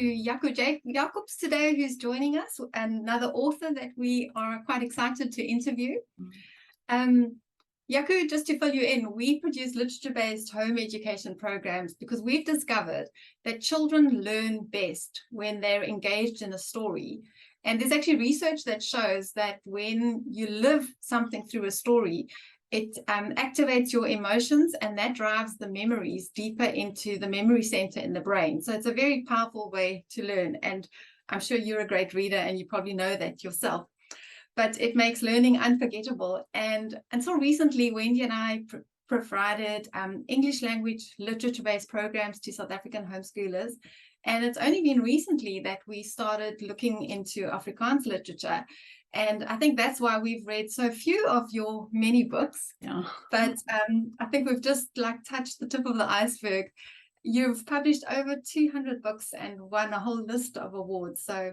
Jaco Jacobs today, who's joining us, another author that we are quite excited to interview. Jaco, just to fill you in, we produce literature-based home education programs because we've discovered that children learn best when they're engaged in a story. And there's actually research that shows that when you live something through a story, it activates your emotions, and that drives the memories deeper into the memory center in the brain. So it's a very powerful way to learn. And I'm sure you're a great reader and you probably know that yourself. But it makes learning unforgettable. And until recently, Wendy and I provided English language literature-based programs to South African homeschoolers. And it's only been recently that we started looking into Afrikaans literature. And I think that's why we've read so few of your many books. Yeah. But I think we've just touched the tip of the iceberg. You've published over 200 books and won a whole list of awards. So,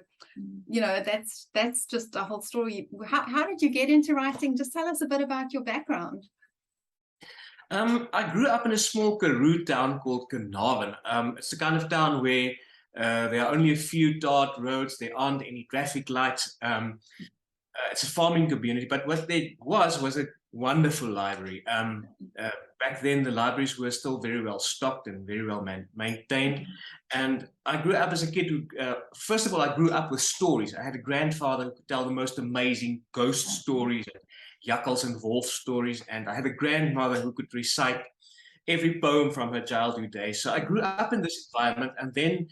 you know, that's just a whole story. How did you get into writing? Just tell us a bit about your background. I grew up in a small Karoo town called Carnarvon. It's the kind of town where there are only a few tarred roads. There aren't any traffic lights. It's a farming community, but what there was a wonderful library. Back then, the libraries were still very well stocked and very well maintained. And I grew up as a kid who, first of all, I grew up with stories. I had a grandfather who could tell the most amazing ghost stories, and jackals and wolf stories, and I had a grandmother who could recite every poem from her childhood days. So I grew up in this environment, and then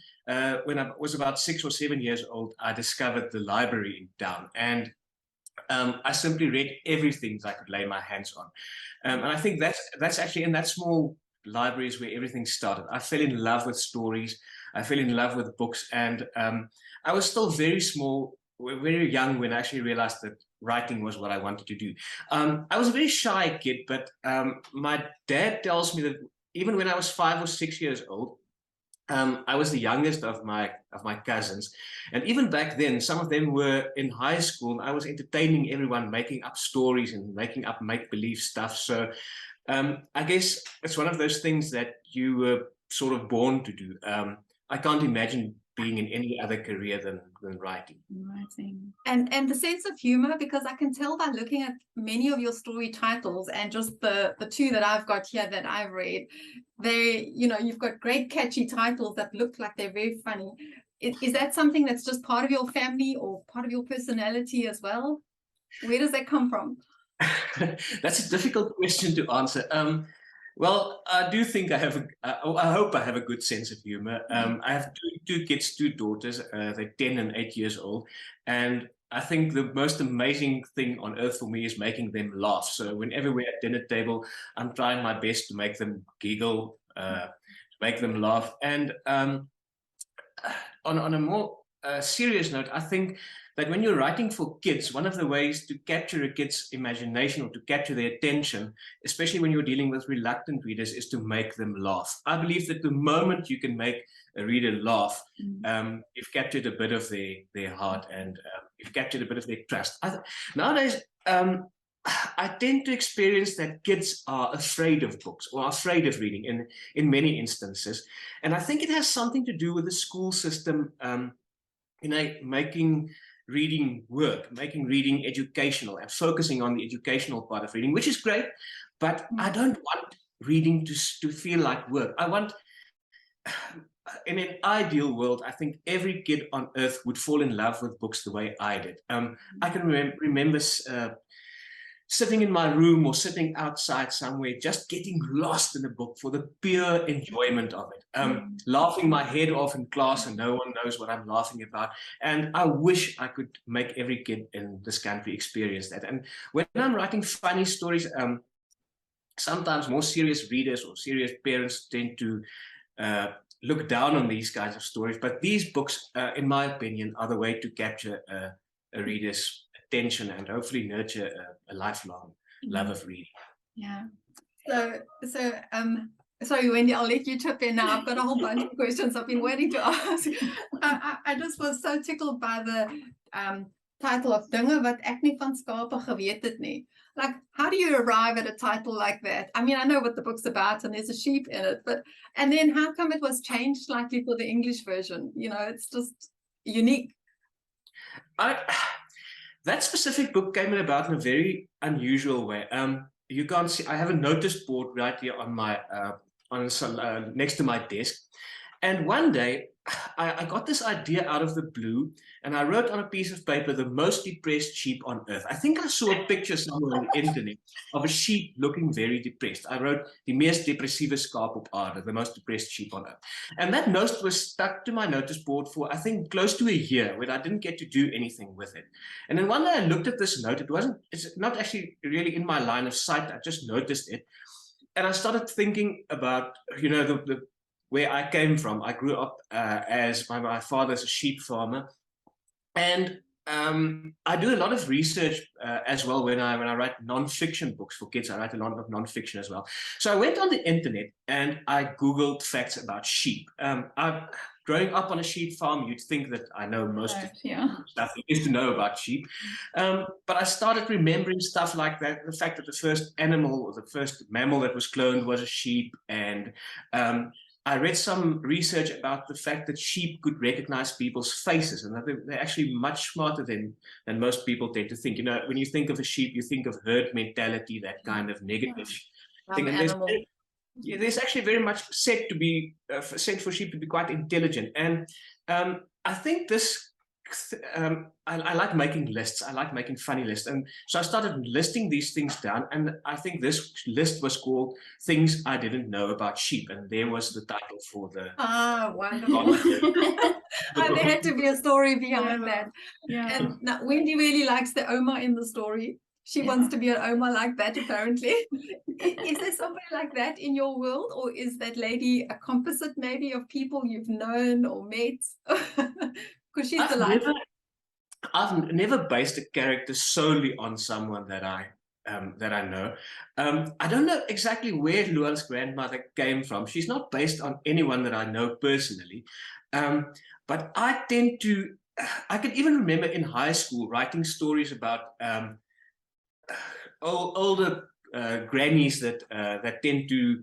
when I was about 6 or 7 years old, I discovered the library in town, and I simply read everything that I could lay my hands on. And I think that's actually in that small library is where everything started. I fell in love with stories. I fell in love with books. And I was still very small, very young when I actually realized that writing was what I wanted to do. I was a very shy kid, but my dad tells me that even when I was 5 or 6 years old, I was the youngest of my cousins, and even back then, some of them were in high school. And I was entertaining everyone, making up stories and making up make-believe stuff. So I guess it's one of those things that you were sort of born to do. I can't imagine being in any other career than writing. And the sense of humor, because I can tell by looking at many of your story titles and just the two that I've got here that I've read, you've got great catchy titles that look like they're very funny. Is that something that's just part of your family or part of your personality as well? Where does that come from? That's a difficult question to answer. Well, I do think I hope I have a good sense of humor. I have two kids, 2 daughters. They're 10 and 8 years old. And I think the most amazing thing on earth for me is making them laugh. So whenever we're at dinner table, I'm trying my best to make them giggle, make them laugh. And on a more serious note, I think that when you're writing for kids, one of the ways to capture a kid's imagination or to capture their attention, especially when you're dealing with reluctant readers, is to make them laugh. I believe that the moment you can make a reader laugh, you've captured a bit of their heart, and you've captured a bit of their trust. Nowadays, I tend to experience that kids are afraid of books or afraid of reading in many instances. And I think it has something to do with the school system, making reading work, making reading educational and focusing on the educational part of reading, which is great, but I don't want reading to feel like work. I want, in an ideal world, I think every kid on earth would fall in love with books the way I did. I can remember sitting in my room or sitting outside somewhere, just getting lost in a book for the pure enjoyment of it, laughing my head off in class and no one knows what I'm laughing about. And I wish I could make every kid in this country experience that. And when I'm writing funny stories, sometimes more serious readers or serious parents tend to look down on these kinds of stories. But these books, in my opinion, are the way to capture a reader's attention and hopefully nurture a lifelong love of reading. Yeah. So sorry, Wendy, I'll let you chip in now. I've got a whole bunch of questions I've been waiting to ask. I just was so tickled by title of dinge wat ek nie van skape geweet het nie. Like, how do you arrive at a title like that? I mean, I know what the book's about and there's a sheep in it, but, and then how come it was changed slightly for the English version? You know, it's just unique. That specific book came about in a very unusual way. You can't see, I have a notice board right here on my, next to my desk. And one day, I got this idea out of the blue, and I wrote on a piece of paper, the most depressed sheep on earth. I think I saw a picture somewhere on the internet of a sheep looking very depressed. I wrote, die meest depressieve skaap op aarde, the most depressed sheep on earth. And that note was stuck to my notice board for, I think, close to a year, where I didn't get to do anything with it. And then one day I looked at this note. It's not actually really in my line of sight. I just noticed it. And I started thinking about, you know, where I came from. I grew up as my father's a sheep farmer, and I do a lot of research as well when I write non-fiction books for kids. I write a lot of non-fiction as well. So I went on the internet and I Googled facts about sheep. Growing up on a sheep farm, you'd think that I know most of the stuff there is to know about sheep. But I started remembering stuff like that, the fact that the first animal or the first mammal that was cloned was a sheep, and I read some research about the fact that sheep could recognize people's faces, and that they're actually much smarter than most people tend to think. You know, when you think of a sheep, you think of herd mentality, that kind of negative thing. And there's actually very much said for sheep to be quite intelligent. And I think this, I like making lists. I like making funny lists. And so I started listing these things down. And I think this list was called Things I Didn't Know About Sheep. And there was the title for the... Ah, wonderful. There had to be a story behind that. Yeah. And now, Wendy really likes the Oma in the story. She wants to be an Oma like that, apparently. Is there somebody like that in your world? Or is that lady a composite maybe of people you've known or met? Because she's delightful. I've never based a character solely on someone that I know. I don't know exactly where Luan's grandmother came from. She's not based on anyone that I know personally. But I tend to, I can even remember in high school writing stories about older grannies that tend to,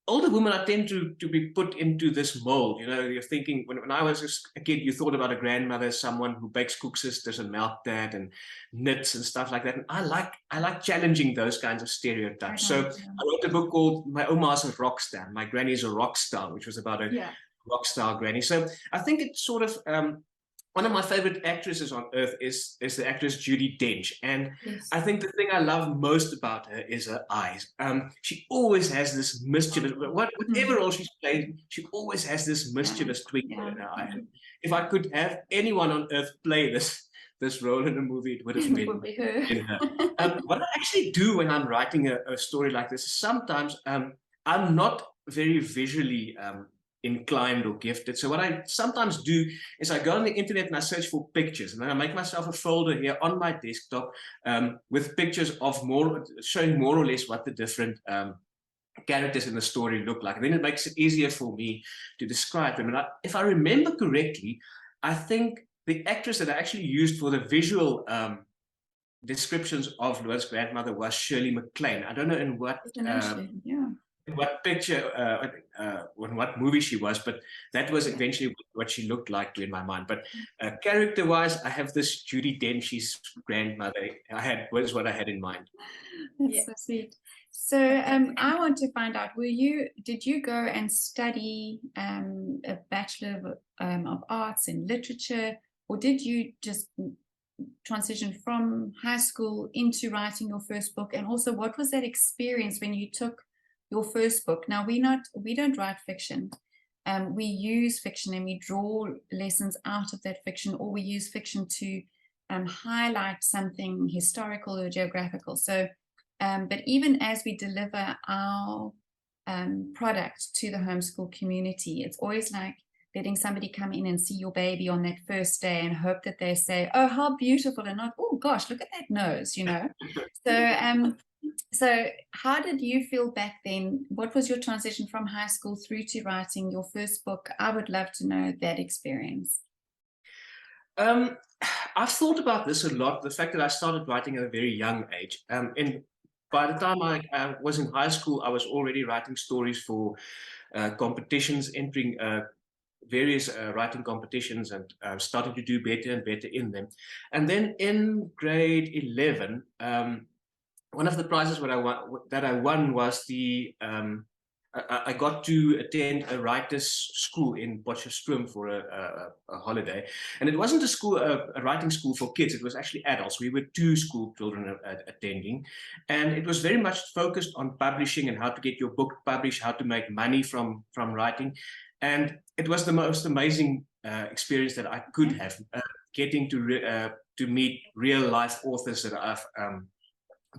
older women are tend to be put into this mold. You know, you're thinking, when I was a kid, you thought about a grandmother as someone who bakes koeksisters and milk that and knits and stuff like that. And I like challenging those kinds of stereotypes. So I wrote a book called My Oma's a Rock Star, My Granny's a Rock Star, which was about a rock star granny. So I think it's sort of, one of my favorite actresses on earth is the actress Judi Dench. And I think the thing I love most about her is her eyes. She always has this mischievous, whatever role she's playing, she always has this mischievous twinkle in her eye. If I could have anyone on earth play this role in a movie, it would have been her. What I actually do when I'm writing a story like this is sometimes I'm not very visually inclined or gifted. So what I sometimes do is I go on the internet and I search for pictures, and then I make myself a folder here on my desktop with pictures of showing more or less what the different characters in the story look like. And then it makes it easier for me to describe them. And if I remember correctly, I think the actress that I actually used for the visual descriptions of Luan's grandmother was Shirley MacLaine. I don't know in what what picture, in what movie she was, but that was eventually what she looked like in my mind. But character-wise, I have this Judi Dench's grandmother. Was what I had in mind. That's so sweet. So I want to find out: did you go and study a Bachelor of Arts in Literature, or did you just transition from high school into writing your first book? And also, what was that experience when you took your first book? Now, we don't write fiction. We use fiction and we draw lessons out of that fiction, or we use fiction to highlight something historical or geographical. So, but even as we deliver our product to the homeschool community, it's always like letting somebody come in and see your baby on that first day and hope that they say, "Oh, how beautiful," and not, "Oh gosh, look at that nose," you know. So how did you feel back then? What was your transition from high school through to writing your first book? I would love to know that experience. I've thought about this a lot, the fact that I started writing at a very young age. And by the time I was in high school, I was already writing stories for competitions, entering various writing competitions, and started to do better and better in them. And then in grade 11, one of the prizes that I won was I got to attend a writers' school in Potchefstroom for a holiday, and it wasn't a writing school for kids. It was actually adults. We were 2 school children attending, and it was very much focused on publishing and how to get your book published, how to make money from writing, and it was the most amazing experience that I could have, getting to meet real life authors that I've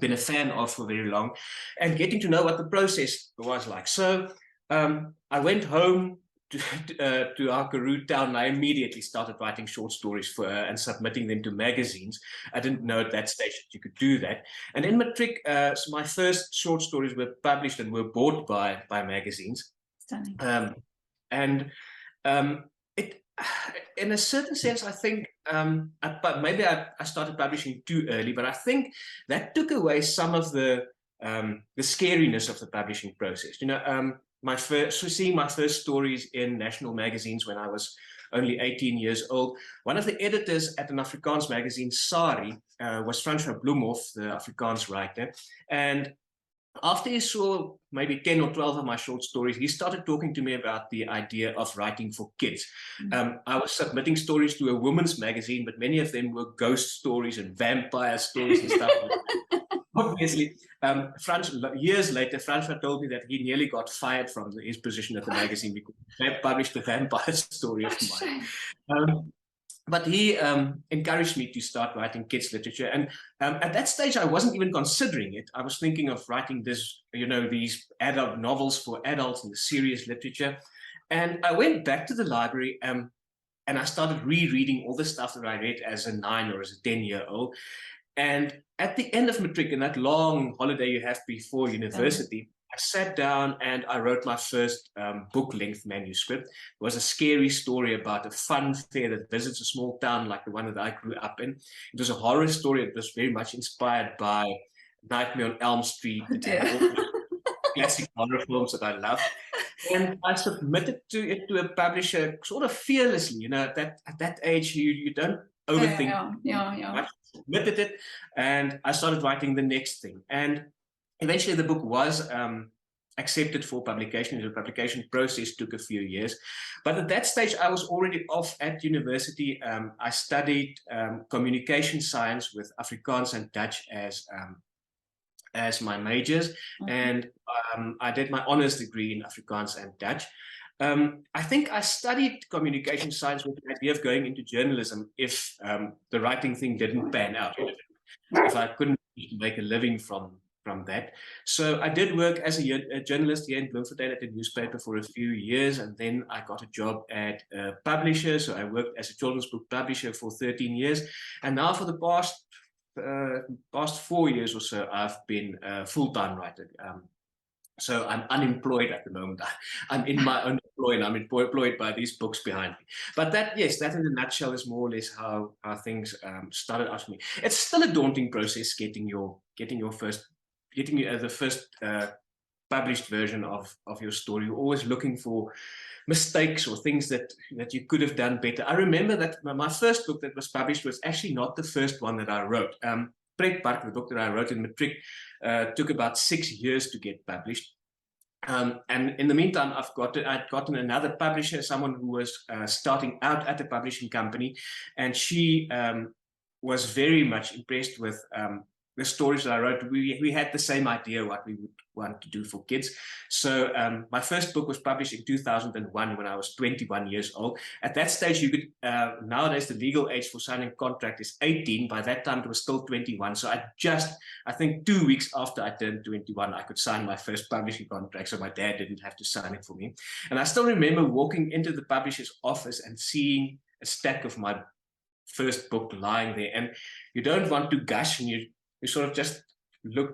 been a fan of for very long, and getting to know what the process was like. So I went home to our Karoo town, and I immediately started writing short stories and submitting them to magazines. I didn't know at that stage that you could do that. And in matric, so my first short stories were published and were bought by magazines. Stunning. And it, in a certain sense, I think maybe I started publishing too early, but I think that took away some of the scariness of the publishing process. You know, seeing my first stories in national magazines when I was only 18 years old. One of the editors at an Afrikaans magazine, Sarie, was Francois Bloemhof, the Afrikaans writer, and after he saw maybe 10 or 12 of my short stories, he started talking to me about the idea of writing for kids. I was submitting stories to a women's magazine, but many of them were ghost stories and vampire stories and stuff. Obviously, years later, Francois told me that he nearly got fired from his position at the magazine because he published a vampire story of mine. But he encouraged me to start writing kids literature, and at that stage I wasn't even considering it. I was thinking of writing these adult novels for adults and serious literature. And I went back to the library and I started rereading all the stuff that I read as a 9 or as a 10-year-old. And at the end of matric, in that long holiday you have before university, I sat down and I wrote my first book-length manuscript. It was a scary story about a fun fair that visits a small town like the one that I grew up in. It was a horror story. It was very much inspired by Nightmare on Elm Street and all the classic horror films that I love. And I submitted it to a publisher sort of fearlessly. You know, at that age, you don't overthink. I submitted it, and I started writing the next thing. And eventually, the book was accepted for publication. The publication process took a few years. But at that stage, I was already off at university. I studied communication science with Afrikaans and Dutch as my majors. And I did my honors degree in Afrikaans and Dutch. I think I studied communication science with the idea of going into journalism if the writing thing didn't pan out. If I couldn't make a living from that. So I did work as a journalist here in Bloemfontein at a newspaper for a few years, and then I got a job at a publisher. So I worked as a children's book publisher for 13 years, and now for the past 4 years or so, I've been a full-time writer. So I'm unemployed at the moment. I'm in my own employ, and I'm employed by these books behind me. But that in a nutshell is more or less how things started out for me. It's still a daunting process getting the first published version of your story. You're always looking for mistakes or things that you could have done better. I remember that my first book that was published was actually not the first one that I wrote. Pretpark, the book that I wrote in matric, took about 6 years to get published. And in the meantime, I'd gotten another publisher, someone who was starting out at a publishing company, and she was very much impressed with the stories that I wrote. We had the same idea what we would want to do for kids. So my first book was published in 2001 when I was 21 years old. At that stage, you could nowadays the legal age for signing a contract is 18. By that time, it was still 21. So I think 2 weeks after I turned 21, I could sign my first publishing contract. So my dad didn't have to sign it for me. And I still remember walking into the publisher's office and seeing a stack of my first book lying there. And you don't want to gush, and you sort of just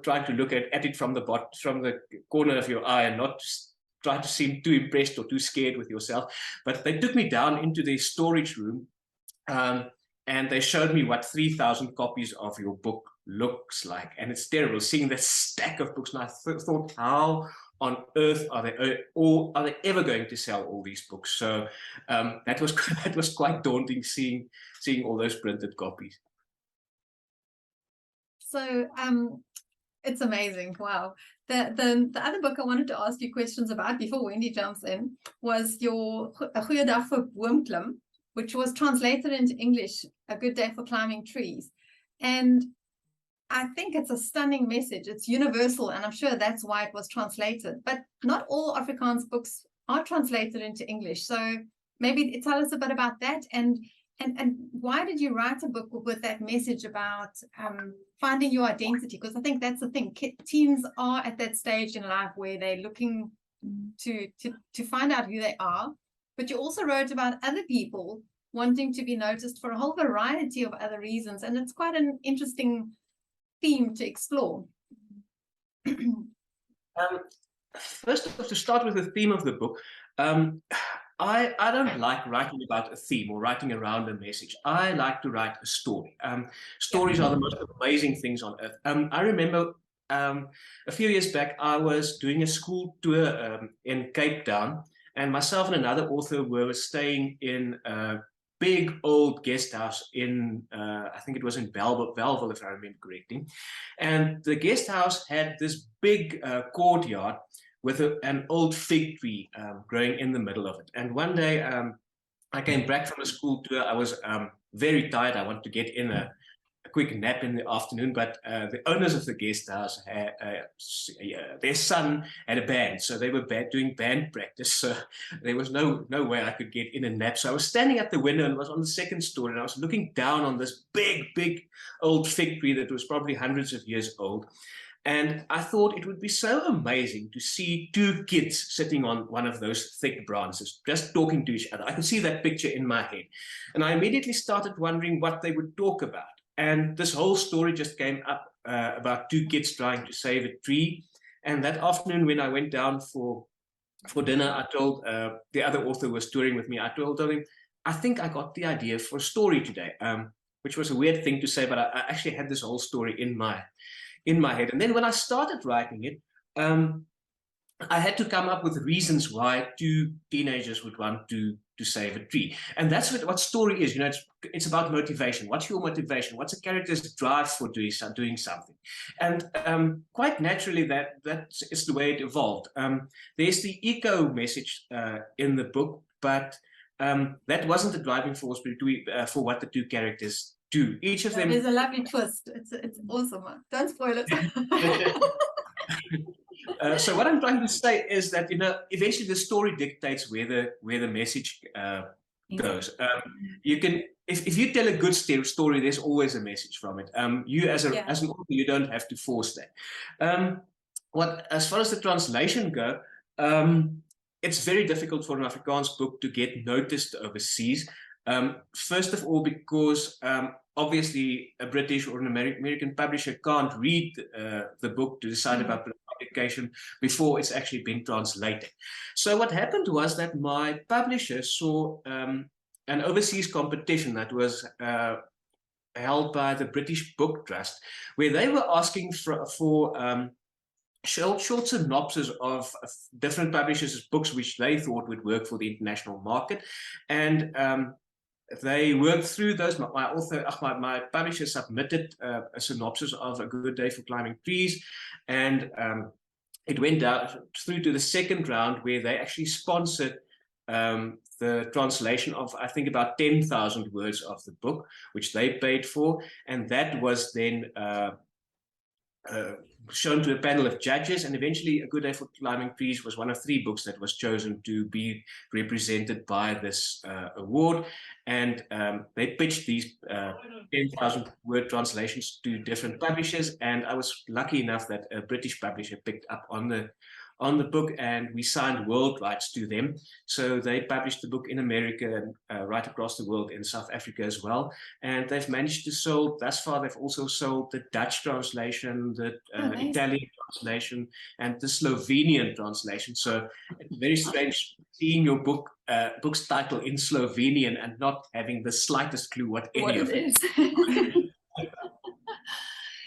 trying to look at it from the corner of your eye, and not try to seem too impressed or too scared with yourself. But they took me down into the storage room, and they showed me what 3,000 copies of your book looks like, and it's terrible seeing that stack of books. And I thought, how on earth are they, or are they ever going to sell all these books? So that was that was quite daunting, seeing all those printed copies. So it's amazing. Wow. The other book I wanted to ask you questions about before Wendy jumps in was your 'n Goeie Dag vir Boomklim, which was translated into English, A Good Day for Climbing Trees. And I think it's a stunning message. It's universal, and I'm sure that's why it was translated. But not all Afrikaans books are translated into English. So maybe tell us a bit about that, and why did you write a book with that message about finding your identity? Because I think that's the thing. Teens are at that stage in life where they're looking to find out who they are. But you also wrote about other people wanting to be noticed for a whole variety of other reasons. And it's quite an interesting theme to explore. First of all, to start with the theme of the book, I don't like writing about a theme or writing around a message. I like to write a story. Stories are the most amazing things on earth. I remember a few years back, I was doing a school tour in Cape Town, and myself and another author were staying in a big old guest house in, I think it was in Bellville, if I remember correctly. And the guest house had this big courtyard with an old fig tree growing in the middle of it. And one day I came back from a school tour. I was very tired. I wanted to get in a quick nap in the afternoon, but the owners of the guest house, their son had a band, so they were doing band practice. So there was no way I could get in a nap. So I was standing at the window and was on the second story, and I was looking down on this big old fig tree that was probably hundreds of years old. And I thought it would be so amazing to see two kids sitting on one of those thick branches, just talking to each other. I could see that picture in my head. And I immediately started wondering what they would talk about. And this whole story just came up about two kids trying to save a tree. And that afternoon, when I went down for dinner, I told the other author who was touring with me, I told him, I think I got the idea for a story today, which was a weird thing to say, but I actually had this whole story in my head. And then when I started writing it, I had to come up with reasons why two teenagers would want to save a tree. And that's what story is. You know, it's about motivation. What's your motivation? What's a character's drive for doing something? And quite naturally, that is the way it evolved. There's the eco message in the book, but that wasn't the driving force for what the two characters do. Each of them. There's a lovely twist. It's awesome. Don't spoil it. So what I'm trying to say is that, you know, eventually the story dictates where the message goes. You can, if you tell a good story, there's always a message from it. You as an author, you don't have to force that. As far as the translation go, it's very difficult for an Afrikaans book to get noticed overseas. First of all, because obviously a British or an American publisher can't read the book to decide about publication before it's actually been translated. So what happened was that my publisher saw an overseas competition that was held by the British Book Trust, where they were asking for short synopses of different publishers' books which they thought would work for the international market. And they worked through those. My publisher submitted a synopsis of A Good Day for Climbing Trees, and it went through to the second round, where they actually sponsored the translation of, I think, about 10,000 words of the book, which they paid for, and that was then shown to a panel of judges, and eventually A Good Day for Climbing Trees was one of 3 books that was chosen to be represented by this award. And they pitched these 10,000 word translations to different publishers, and I was lucky enough that a British publisher picked up on the book, and we signed world rights to them. So they published the book in America and right across the world, in South Africa as well. And they've managed to sell, thus far, they've also sold the Dutch translation, the Italian translation, and the Slovenian translation. So it's a very strange seeing your book's title in Slovenian and not having the slightest clue what any What of it it is.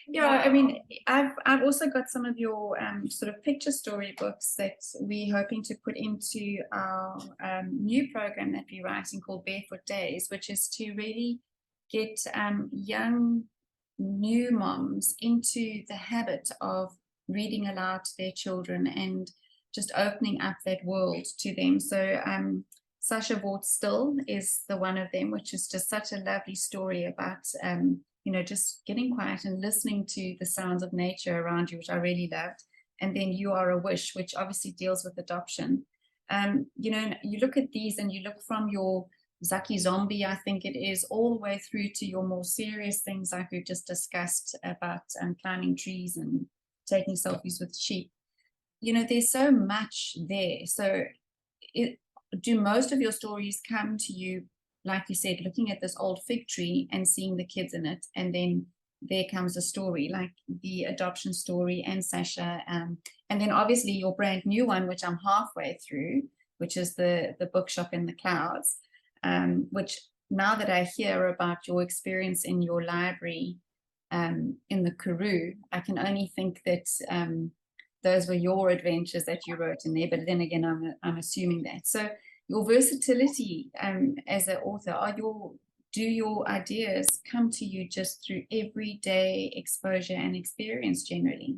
Yeah, I mean, I've also got some of your sort of picture story books that we're hoping to put into our new program that we're writing called Barefoot Days, which is to really get young new moms into the habit of reading aloud to their children and just opening up that world to them. So Sasha Still is the one of them, which is just such a lovely story about you know, just getting quiet and listening to the sounds of nature around you, which I really loved. And then You Are a Wish, which obviously deals with adoption. You know, you look at these and you look from your Zaki Zombie, I think it is, all the way through to your more serious things like we've just discussed about climbing trees and taking selfies with sheep. You know, there's so much there. So do most of your stories come to you, like you said, looking at this old fig tree and seeing the kids in it, and then there comes a story like the adoption story and Sasha, and then obviously your brand new one, which I'm halfway through, which is the bookshop in the clouds, which now that I hear about your experience in your library in the Karoo, I can only think that those were your adventures that you wrote in there. But then again, I'm assuming that. So your versatility as an author, do your ideas come to you just through everyday exposure and experience generally?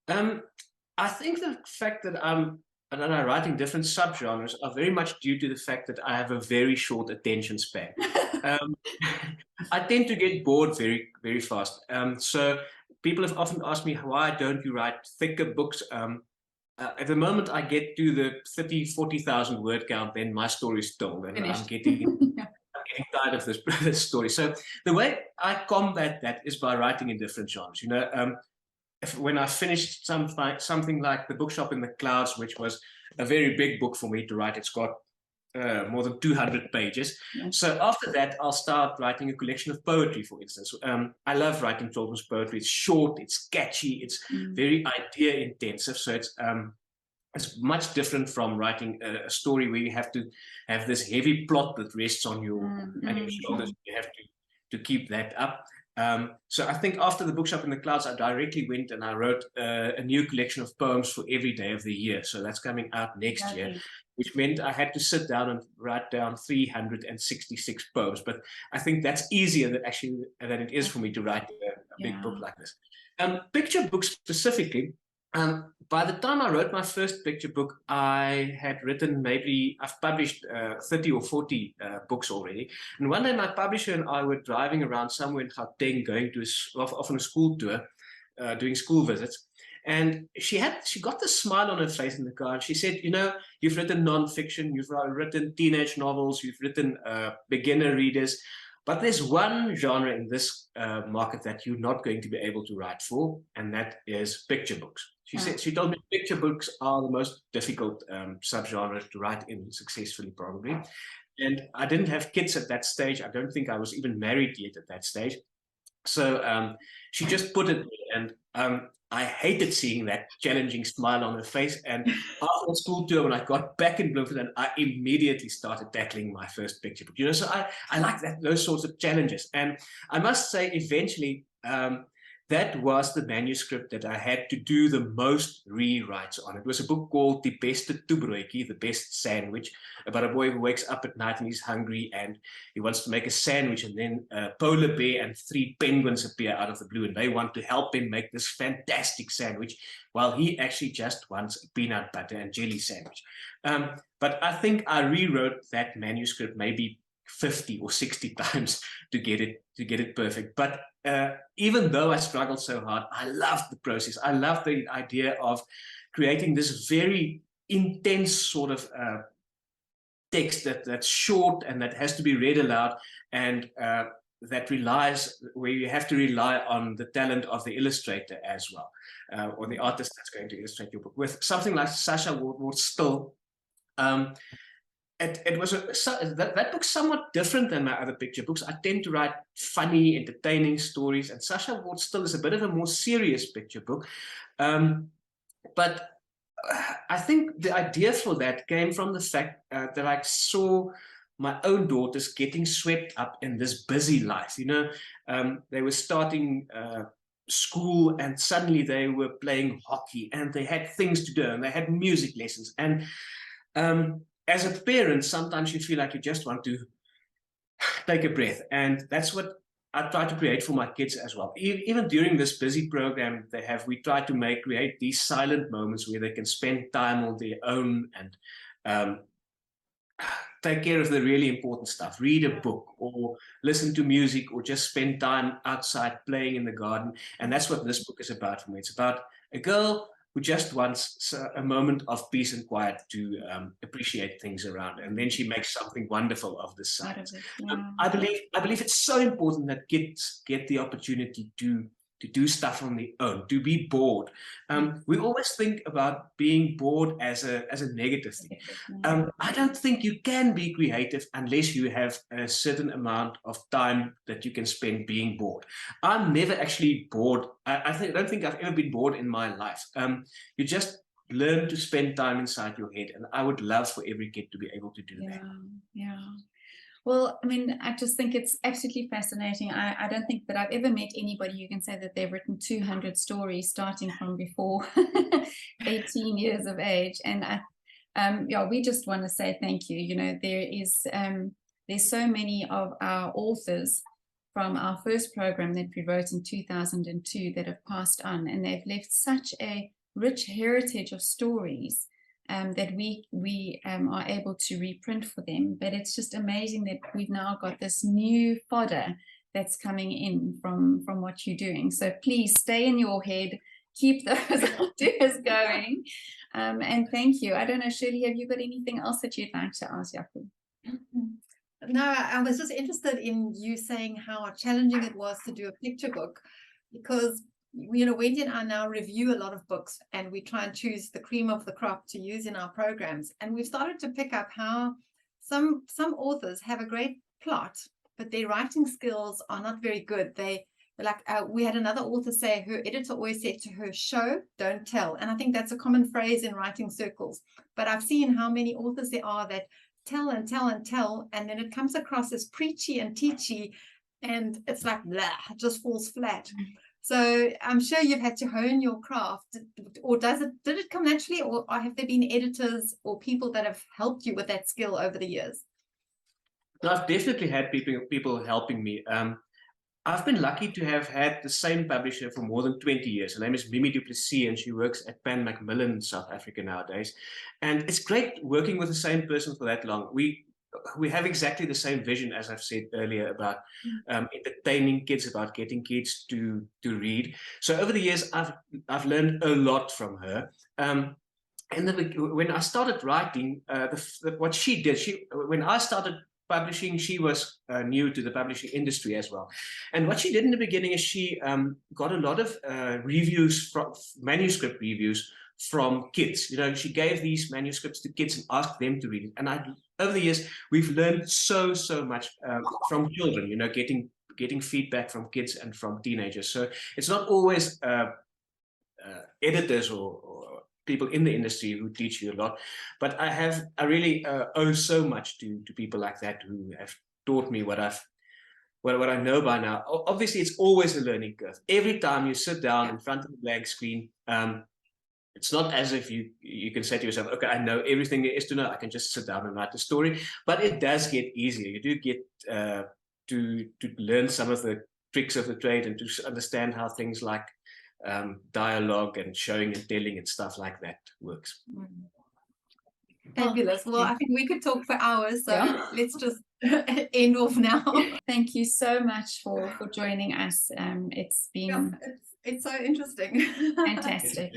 I think the fact that I'm writing different subgenres are very much due to the fact that I have a very short attention span. I tend to get bored very, very fast. So people have often asked me, why don't you write thicker books? At the moment I get to the 40,000 word count, then my story is told, and I'm getting tired of this story. So the way I combat that is by writing in different genres. You know, when I finished something like The Bookshop in the Clouds, which was a very big book for me to write, it's got more than 200 pages. Yeah. So after that, I'll start writing a collection of poetry, for instance. I love writing children's poetry. It's short, it's catchy, it's very idea intensive. So it's much different from writing a story where you have to have this heavy plot that rests on your shoulders. You have to keep that up. So I think after The Bookshop in the Clouds, I directly went and I wrote a new collection of poems for every day of the year. So that's coming out next year, which meant I had to sit down and write down 366 poems. But I think that's easier than it is for me to write a big book like this. Picture books specifically. By the time I wrote my first picture book, I had written I've published 30 or 40 books already. And one day my publisher and I were driving around somewhere in Gauteng, going to often a school tour, doing school visits. And she got this smile on her face in the car. And she said, you know, you've written nonfiction, you've written teenage novels, you've written beginner readers. But there's one genre in this market that you're not going to be able to write for, and that is picture books. She told me picture books are the most difficult subgenre to write in successfully, probably. And I didn't have kids at that stage. I don't think I was even married yet at that stage. So she just put it, and I hated seeing that challenging smile on her face. And after the school tour, when I got back in Bloemfontein, I immediately started tackling my first picture book. You know, so I like those sorts of challenges. And I must say, eventually, that was the manuscript that I had to do the most rewrites on. It was a book called Die Beste Toebroodjie, The Best Sandwich, about a boy who wakes up at night and he's hungry and he wants to make a sandwich, and then a polar bear and 3 penguins appear out of the blue and they want to help him make this fantastic sandwich while he actually just wants a peanut butter and jelly sandwich. But I think I rewrote that manuscript maybe 50 or 60 times to get it perfect. But even though I struggled so hard, I loved the process. I loved the idea of creating this very intense sort of text that's short and that has to be read aloud, and where you have to rely on the talent of the illustrator as well, or the artist that's going to illustrate your book. With something like Sasha Still, it was that book's somewhat different than my other picture books. I tend to write funny, entertaining stories, and Sasha Still is a bit of a more serious picture book. But I think the idea for that came from the fact that I saw my own daughters getting swept up in this busy life. They were starting school, and suddenly they were playing hockey, and they had things to do, and they had music lessons. And as a parent, sometimes you feel like you just want to take a breath. And that's what I try to create for my kids as well. Even during this busy program they have, we try to create these silent moments where they can spend time on their own and take care of the really important stuff, read a book or listen to music or just spend time outside playing in the garden. And that's what this book is about for me. It's about a girl who just wants a moment of peace and quiet to appreciate things around, and then she makes something wonderful of this science. I believe it's so important that kids get the opportunity to do stuff on their own, to be bored. We always think about being bored as a negative thing. I don't think you can be creative unless you have a certain amount of time that you can spend being bored. I'm never actually bored. I don't think I've ever been bored in my life. You just learn to spend time inside your head, and I would love for every kid to be able to do that. Yeah. Well, I mean, I just think it's absolutely fascinating. I don't think that I've ever met anybody who can say that they've written 200 stories starting from before 18 years of age. And we just want to say thank you. There's so many of our authors from our first program that we wrote in 2002 that have passed on, and they've left such a rich heritage of stories that we are able to reprint for them. But it's just amazing that we've now got this new fodder that's coming in from what you're doing. So please stay in your head, keep those ideas going, and thank you. I don't know, Shirley, have you got anything else that you'd like to ask Jaco? No, I was just interested in you saying how challenging it was to do a picture book, because Wendy and I now review a lot of books, and we try and choose the cream of the crop to use in our programs. And we've started to pick up how some authors have a great plot, but their writing skills are not very good. We had another author say her editor always said to her, "Show, don't tell." And I think that's a common phrase in writing circles. But I've seen how many authors there are that tell and tell and tell, and then it comes across as preachy and teachy, and it's like, blah, it just falls flat. So I'm sure you've had to hone your craft, or did it come naturally, or have there been editors or people that have helped you with that skill over the years? No, I've definitely had people helping me. I've been lucky to have had the same publisher for more than 20 years. Her name is Mimi du Plessis, and she works at Pan Macmillan in South Africa nowadays. And it's great working with the same person for that long. We have exactly the same vision, as I've said earlier, about entertaining kids, about getting kids to read. So over the years, I've learned a lot from her. And when I started writing, what she did, when I started publishing, she was new to the publishing industry as well. And what she did in the beginning is she got a lot of manuscript reviews from kids. She gave these manuscripts to kids and asked them to read it. And over the years, we've learned so much from children, getting feedback from kids and from teenagers. So it's not always editors or people in the industry who teach you a lot, but I really owe so much to people like that who have taught me what I know by now. Obviously, it's always a learning curve. Every time you sit down in front of a blank screen, it's not as if you can say to yourself, okay, I know everything there is to know, I can just sit down and write the story. But it does get easier. You do get to learn some of the tricks of the trade and to understand how things like dialogue and showing and telling and stuff like that works. Fabulous. Well, I think we could talk for hours, so let's just end off now. Thank you so much for joining us. It's been it's so interesting. Fantastic.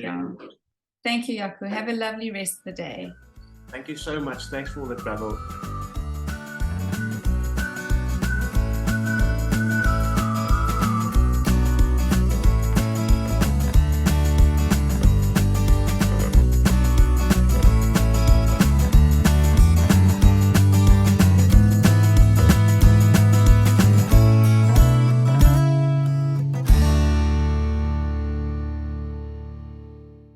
Thank you, Jaco. Have a lovely rest of the day. Thank you so much. Thanks for all the trouble.